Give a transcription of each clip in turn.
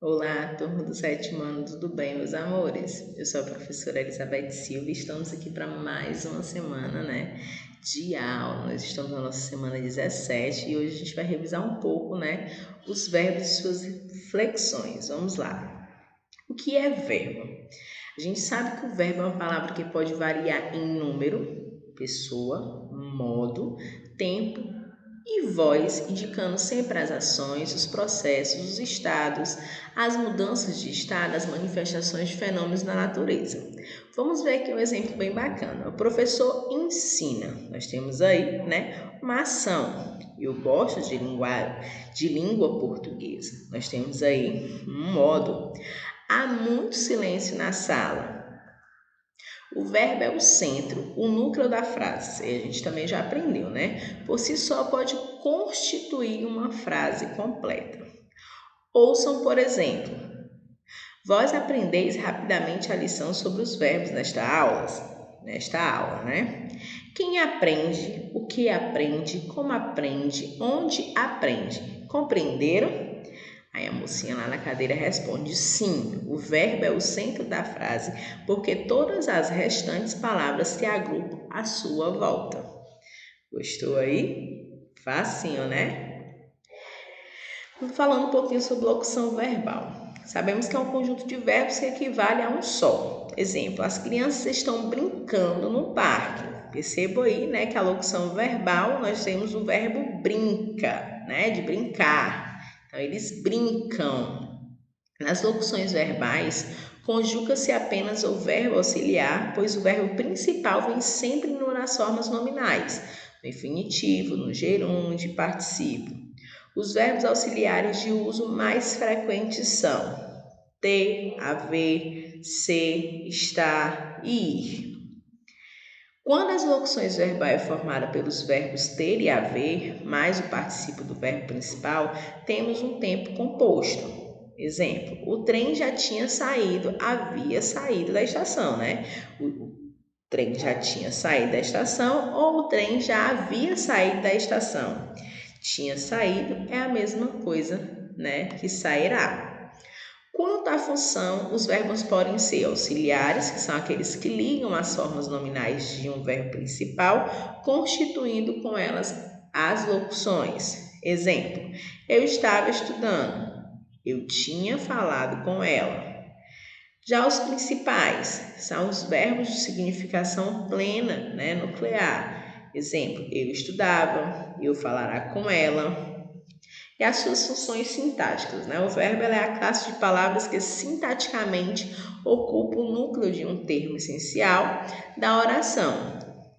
Olá, turma do sétimo ano, tudo bem, meus amores? Eu sou a professora Elizabeth Silva e estamos aqui para mais uma semana, de aula. Nós estamos na nossa semana 17 e hoje a gente vai revisar um pouco, os verbos e suas flexões. Vamos lá. O que é verbo? A gente sabe que o verbo é uma palavra que pode variar em número, pessoa, modo, tempo e voz, indicando sempre as ações, os processos, os estados, as mudanças de estado, as manifestações de fenômenos na natureza. Vamos ver aqui um exemplo bem bacana. O professor ensina. Nós temos aí, uma ação. Eu gosto de língua portuguesa. Nós temos aí um modo. Há muito silêncio na sala. O verbo é o centro, o núcleo da frase. A gente também já aprendeu, Por si só pode constituir uma frase completa. Ouçam, por exemplo. Vós aprendeis rapidamente a lição sobre os verbos nesta aula, Quem aprende, o que aprende, como aprende, onde aprende. Compreenderam? Aí a mocinha lá na cadeira responde: sim, o verbo é o centro da frase, porque todas as restantes palavras se agrupam à sua volta. Gostou aí? Facinho, Falando um pouquinho sobre locução verbal. Sabemos que é um conjunto de verbos que equivale a um só. Exemplo, as crianças estão brincando no parque. Perceba aí, que a locução verbal, nós temos o verbo brinca, de brincar. Então, eles brincam. Nas locuções verbais, conjuga-se apenas o verbo auxiliar, pois o verbo principal vem sempre nas formas nominais, no infinitivo, no gerúndio e participo. Os verbos auxiliares de uso mais frequentes são ter, haver, ser, estar e ir. Quando as locuções verbais é formada pelos verbos ter e haver, mais o participo do verbo principal, temos um tempo composto. Exemplo, o trem já tinha saído, havia saído da estação, O trem já tinha saído da estação ou o trem já havia saído da estação. Tinha saído é a mesma coisa, que sairá. Quanto à função, os verbos podem ser auxiliares, que são aqueles que ligam as formas nominais de um verbo principal, constituindo com elas as locuções. Exemplo, eu estava estudando, eu tinha falado com ela. Já os principais são os verbos de significação plena, nuclear. Exemplo, eu estudava, eu falará com ela. E as suas funções sintáticas, O verbo é a classe de palavras que sintaticamente ocupa o núcleo de um termo essencial da oração.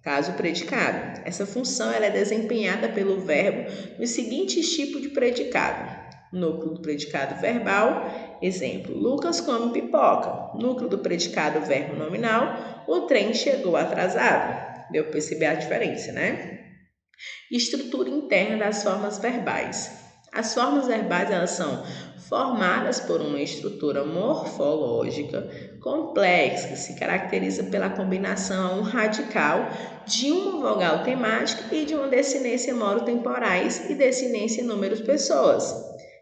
Caso predicado. Essa função é desempenhada pelo verbo nos seguintes tipos de predicado. Núcleo do predicado verbal, exemplo, Lucas come pipoca. Núcleo do predicado verbo nominal, o trem chegou atrasado. Deu para perceber a diferença, Estrutura interna das formas verbais. As formas verbais elas são formadas por uma estrutura morfológica complexa que se caracteriza pela combinação radical de uma vogal temática e de uma desinência moro-temporais e desinência em números pessoas.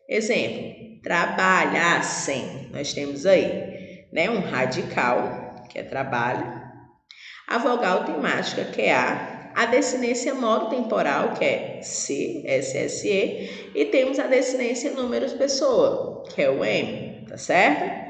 Exemplo, trabalhassem. Nós temos aí, um radical, que é trabalho, a vogal temática, que é a desinência moro-temporal, que é C, SSE, e temos a desinência números pessoa, que é o M, tá certo?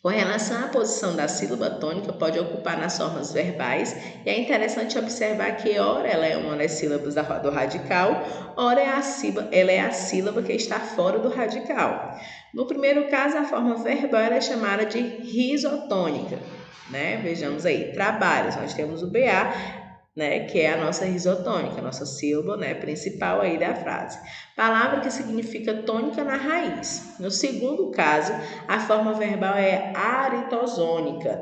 Com relação à posição da sílaba tônica, pode ocupar nas formas verbais, e é interessante observar que ora ela é uma das sílabas do radical, ora ela é a sílaba que está fora do radical. No primeiro caso, a forma verbal é chamada de risotônica, Vejamos aí, trabalhos, nós temos o BA, que é a nossa risotônica, a nossa sílaba, principal aí da frase. Palavra que significa tônica na raiz. No segundo caso, a forma verbal é aritosônica,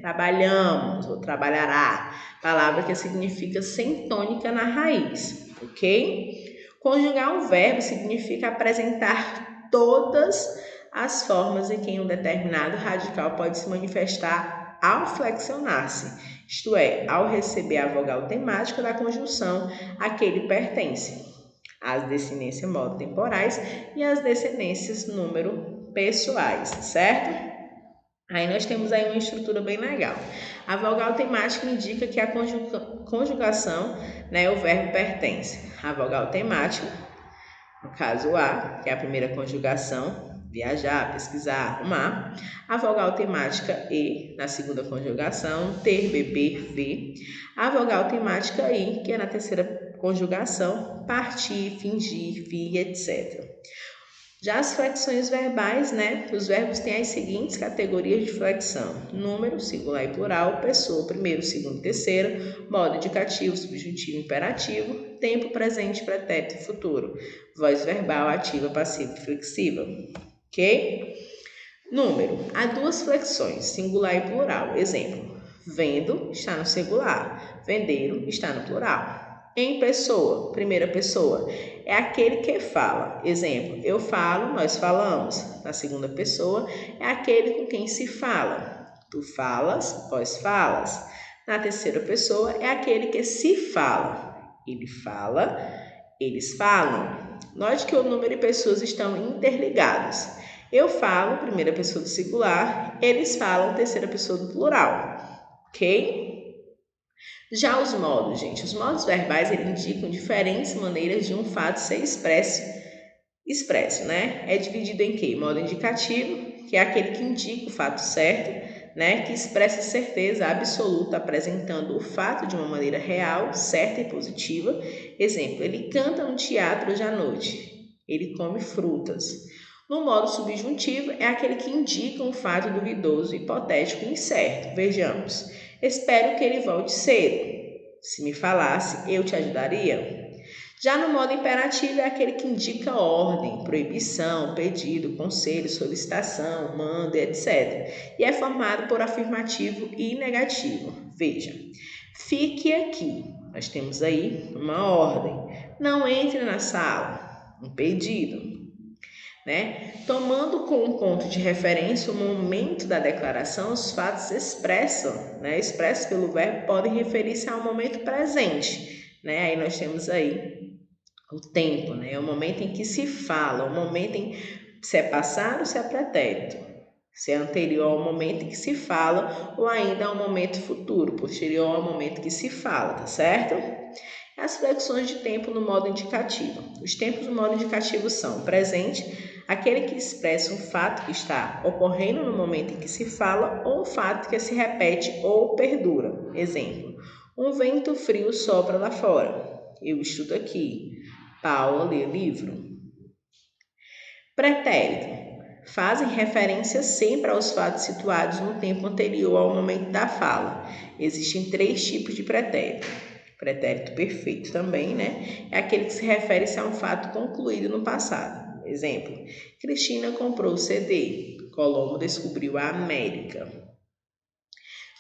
Trabalhamos ou trabalhará. Palavra que significa sem tônica na raiz, ok? Conjugar um verbo significa apresentar todas as formas em que um determinado radical pode se manifestar ao flexionar-se, isto é, ao receber a vogal temática da conjunção a que ele pertence. As descendências modo-temporais e as descendências número pessoais, certo? Aí nós temos aí uma estrutura bem legal. A vogal temática indica que a conjugação, né, o verbo pertence. A vogal temática, no caso a, que é a primeira conjugação, viajar, pesquisar, arrumar. A vogal temática e, na segunda conjugação, ter, beber, ver. A vogal temática i, que é na terceira conjugação, partir, fingir, vir, etc. Já as flexões verbais, né? Os verbos têm as seguintes categorias de flexão: número, singular e plural, pessoa, primeiro, segundo e terceiro, modo indicativo, subjuntivo e imperativo, tempo, presente, pretérito e futuro, voz verbal, ativa, passiva e flexiva. Ok? Número. Há duas flexões, singular e plural. Exemplo: vendo está no singular, venderam está no plural. Em pessoa, primeira pessoa, é aquele que fala. Exemplo: eu falo, nós falamos. Na segunda pessoa, é aquele com quem se fala. Tu falas, vós falas. Na terceira pessoa, é aquele que se fala. Ele fala, eles falam. Note que o número e pessoas estão interligados. Eu falo, primeira pessoa do singular, eles falam, terceira pessoa do plural. Ok? Já os modos, gente, os modos verbais indicam diferentes maneiras de um fato ser expresso, né? É dividido em quê? Modo indicativo, que é aquele que indica o fato certo, né? Que expressa certeza absoluta, apresentando o fato de uma maneira real, certa e positiva. Exemplo: ele canta no teatro hoje à noite. Ele come frutas. No modo subjuntivo, é aquele que indica um fato duvidoso, hipotético e incerto. Vejamos: espero que ele volte cedo. Se me falasse, eu te ajudaria. Já no modo imperativo, é aquele que indica ordem, proibição, pedido, conselho, solicitação, mando, etc. E é formado por afirmativo e negativo. Veja: fique aqui. Nós temos aí uma ordem. Não entre na sala. Um pedido. Né? Tomando como ponto de referência o momento da declaração, os fatos expressos pelo verbo, podem referir-se ao momento presente. Né? Aí nós temos aí o tempo, né? O momento em que se fala, o momento em se é passado ou se é pretérito, se é anterior ao momento em que se fala ou ainda ao momento futuro, posterior ao momento que se fala, tá certo? As flexões de tempo no modo indicativo. Os tempos no modo indicativo são: presente, aquele que expressa um fato que está ocorrendo no momento em que se fala ou um fato que se repete ou perdura. Exemplo: um vento frio sopra lá fora. Eu estudo aqui. Paula lê livro. Pretérito. Fazem referência sempre aos fatos situados no tempo anterior ao momento da fala. Existem 3 tipos de pretérito. Pretérito perfeito também, né? É aquele que se refere-se a um fato concluído no passado. Exemplo: Cristina comprou o CD. Colombo descobriu a América.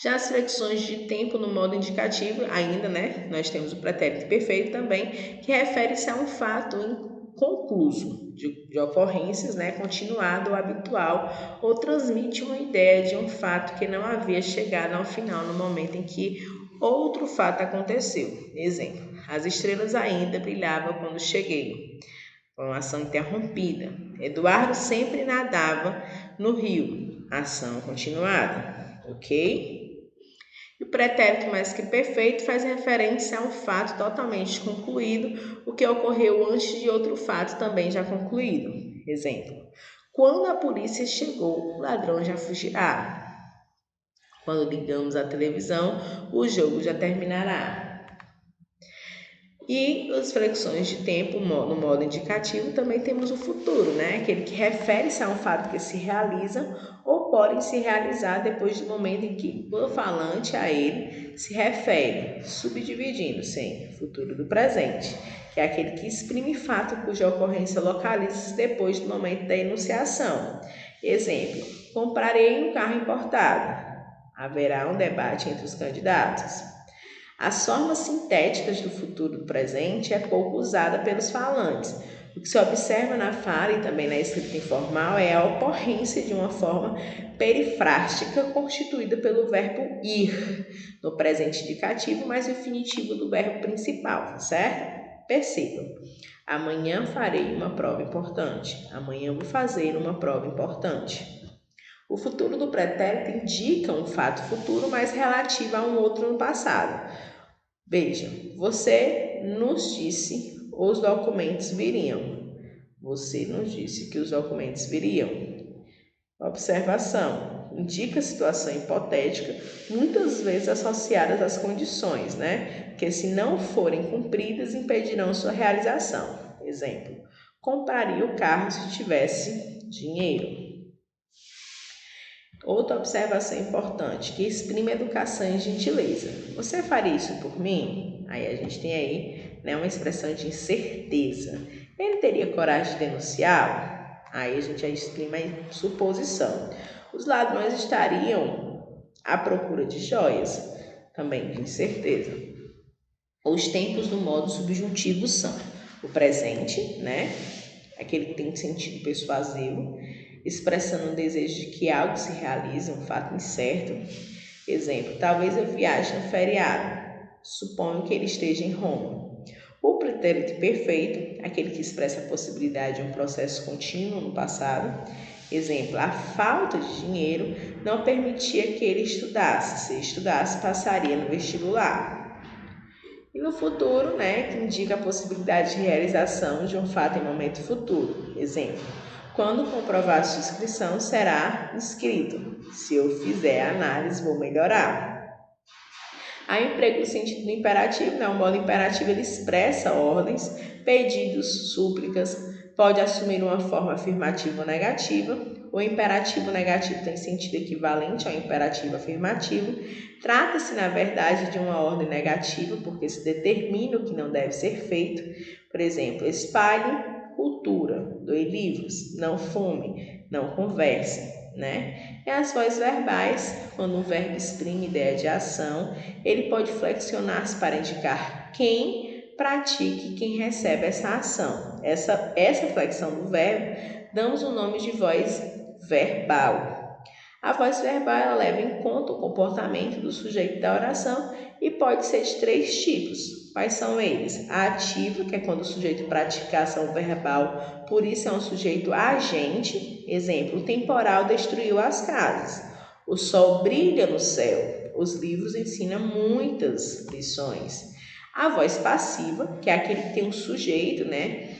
Já as flexões de tempo no modo indicativo, ainda, né? Nós temos o pretérito perfeito também, que refere-se a um fato inconcluso de ocorrências, né? Continuado ou habitual, ou transmite uma ideia de um fato que não havia chegado ao final no momento em que outro fato aconteceu. Exemplo: as estrelas ainda brilhavam quando cheguei. Uma ação interrompida. Eduardo sempre nadava no rio. Ação continuada. Ok? E o pretérito mais que perfeito faz referência a um fato totalmente concluído, o que ocorreu antes de outro fato também já concluído. Exemplo: quando a polícia chegou, o ladrão já fugirá. Quando ligamos a televisão, o jogo já terminará. E as flexões de tempo no modo indicativo também temos o futuro, né? Aquele que refere-se a um fato que se realiza ou pode se realizar depois do momento em que o falante a ele se refere, subdividindo-se em futuro do presente, que é aquele que exprime fato cuja ocorrência localiza-se depois do momento da enunciação. Exemplo: comprarei um carro importado. Haverá um debate entre os candidatos. As formas sintéticas do futuro do presente é pouco usada pelos falantes. O que se observa na fala e também na escrita informal é a ocorrência de uma forma perifrástica constituída pelo verbo ir, no presente indicativo mais o infinitivo do verbo principal, certo? Perceba. Amanhã farei uma prova importante. Amanhã vou fazer uma prova importante. O futuro do pretérito indica um fato futuro, mas relativo a um outro no passado. Veja, você nos disse os documentos viriam. Você nos disse que os documentos viriam. Observação. Indica situação hipotética, muitas vezes associadas às condições, né? Que se não forem cumpridas, impedirão sua realização. Exemplo, compraria o carro se tivesse dinheiro. Outra observação importante, que exprime educação e gentileza. Você faria isso por mim? Aí a gente tem aí, né, uma expressão de incerteza. Ele teria coragem de denunciá-lo? Aí a gente já exprime a suposição. Os ladrões estariam à procura de joias? Também de incerteza. Os tempos do modo subjuntivo são o presente, né? Aquele que tem sentido persuasivo, expressando o desejo de que algo se realize, um fato incerto. Exemplo, talvez eu viaje no feriado. Suponho que ele esteja em Roma. O pretérito perfeito, aquele que expressa a possibilidade de um processo contínuo no passado. Exemplo, a falta de dinheiro não permitia que ele estudasse. Se estudasse, passaria no vestibular. E no futuro, né, que indica a possibilidade de realização de um fato em momento futuro. Exemplo, quando comprovar sua inscrição, será inscrito. Se eu fizer a análise, vou melhorar. Há emprego no sentido do imperativo, né? O modo imperativo ele expressa ordens, pedidos, súplicas, pode assumir uma forma afirmativa ou negativa. O imperativo negativo tem sentido equivalente ao imperativo afirmativo. Trata-se, na verdade, de uma ordem negativa, porque se determina o que não deve ser feito. Por exemplo, espalhe cultura, doe livros, não fume, não converse, né? E as vozes verbais, quando um verbo exprime ideia de ação, ele pode flexionar-se para indicar quem pratique e quem recebe essa ação. Essa flexão do verbo damos o nome de voz verbal. A voz verbal ela leva em conta o comportamento do sujeito da oração e pode ser de 3 tipos. Quais são eles? A ativa, que é quando o sujeito pratica a ação verbal, por isso é um sujeito agente. Exemplo, o temporal destruiu as casas. O sol brilha no céu. Os livros ensinam muitas lições. A voz passiva, que é aquele que tem um sujeito, né?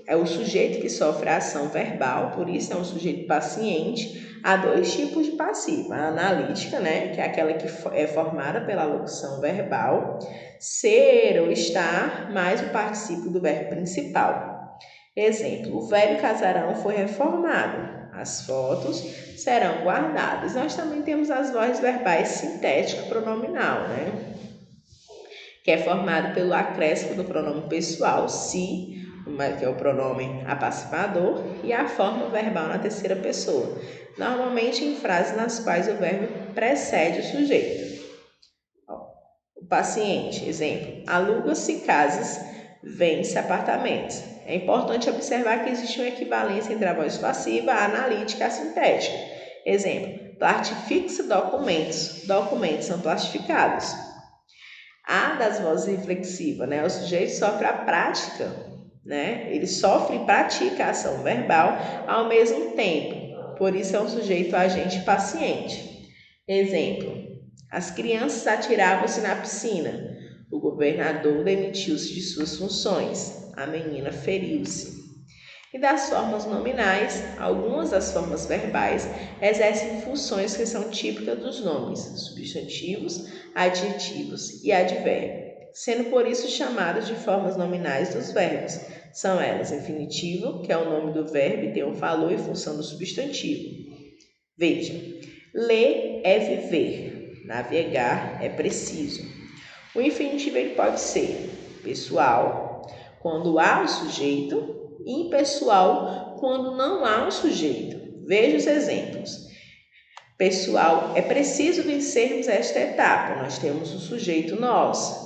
É o sujeito que sofre a ação verbal, por isso é um sujeito paciente. Há 2 tipos de passiva, a analítica, né, que é aquela que é formada pela locução verbal, ser ou estar, mais o particípio do verbo principal. Exemplo, o velho casarão foi reformado, as fotos serão guardadas. Nós também temos as vozes verbais sintético pronominal, né, que é formado pelo acréscimo do pronome pessoal, se, que é o pronome apassivador, e a forma verbal na terceira pessoa, normalmente em frases nas quais o verbo precede o sujeito. O paciente, exemplo, aluga-se casas, vende-se apartamentos. É importante observar que existe uma equivalência entre a voz passiva, a analítica e a sintética. Exemplo, plastifica-se documentos. Documentos são plastificados. A das vozes reflexivas, né? O sujeito sofre a prática, né? Ele sofre e pratica a ação verbal ao mesmo tempo. Por isso é um sujeito agente paciente. Exemplo, as crianças atiravam-se na piscina. O governador demitiu-se de suas funções. A menina feriu-se. E das formas nominais, algumas das formas verbais exercem funções que são típicas dos nomes, substantivos, adjetivos e advérbios, sendo por isso chamadas de formas nominais dos verbos. São elas infinitivo, que é o nome do verbo e tem o valor e função do substantivo. Veja, ler é viver, navegar é preciso. O infinitivo ele pode ser pessoal, quando há o sujeito, e impessoal, quando não há um sujeito. Veja os exemplos. Pessoal, é preciso vencermos esta etapa. Nós temos o sujeito nós.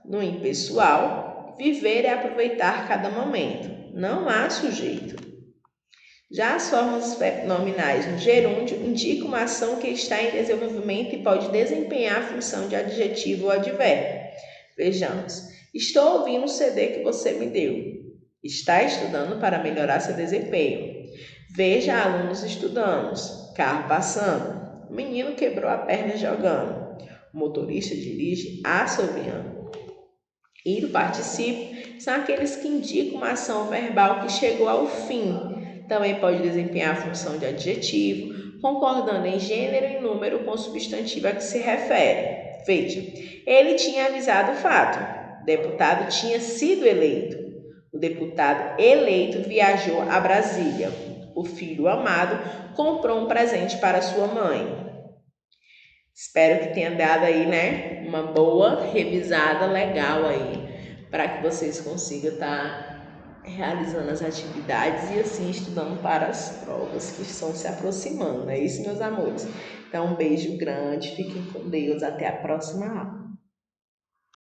No impessoal, viver é aproveitar cada momento. não há sujeito. Já as formas nominais no gerúndio indicam uma ação que está em desenvolvimento e pode desempenhar a função de adjetivo ou advérbio. Vejamos. Estou ouvindo o CD que você me deu. Está estudando para melhorar seu desempenho. Veja alunos estudando. Carro passando. O menino quebrou a perna jogando. O motorista dirige assoviando. E do particípio são aqueles que indicam uma ação verbal que chegou ao fim. Também pode desempenhar a função de adjetivo, concordando em gênero e número com o substantivo a que se refere. Veja, ele tinha avisado o fato. O deputado tinha sido eleito. O deputado eleito viajou a Brasília. O filho amado comprou um presente para sua mãe. Espero que tenha dado aí, né, uma boa revisada legal aí, para que vocês consigam estar realizando as atividades e assim estudando para as provas que estão se aproximando. É isso, meus amores. Então, um beijo grande, fiquem com Deus, até a próxima aula.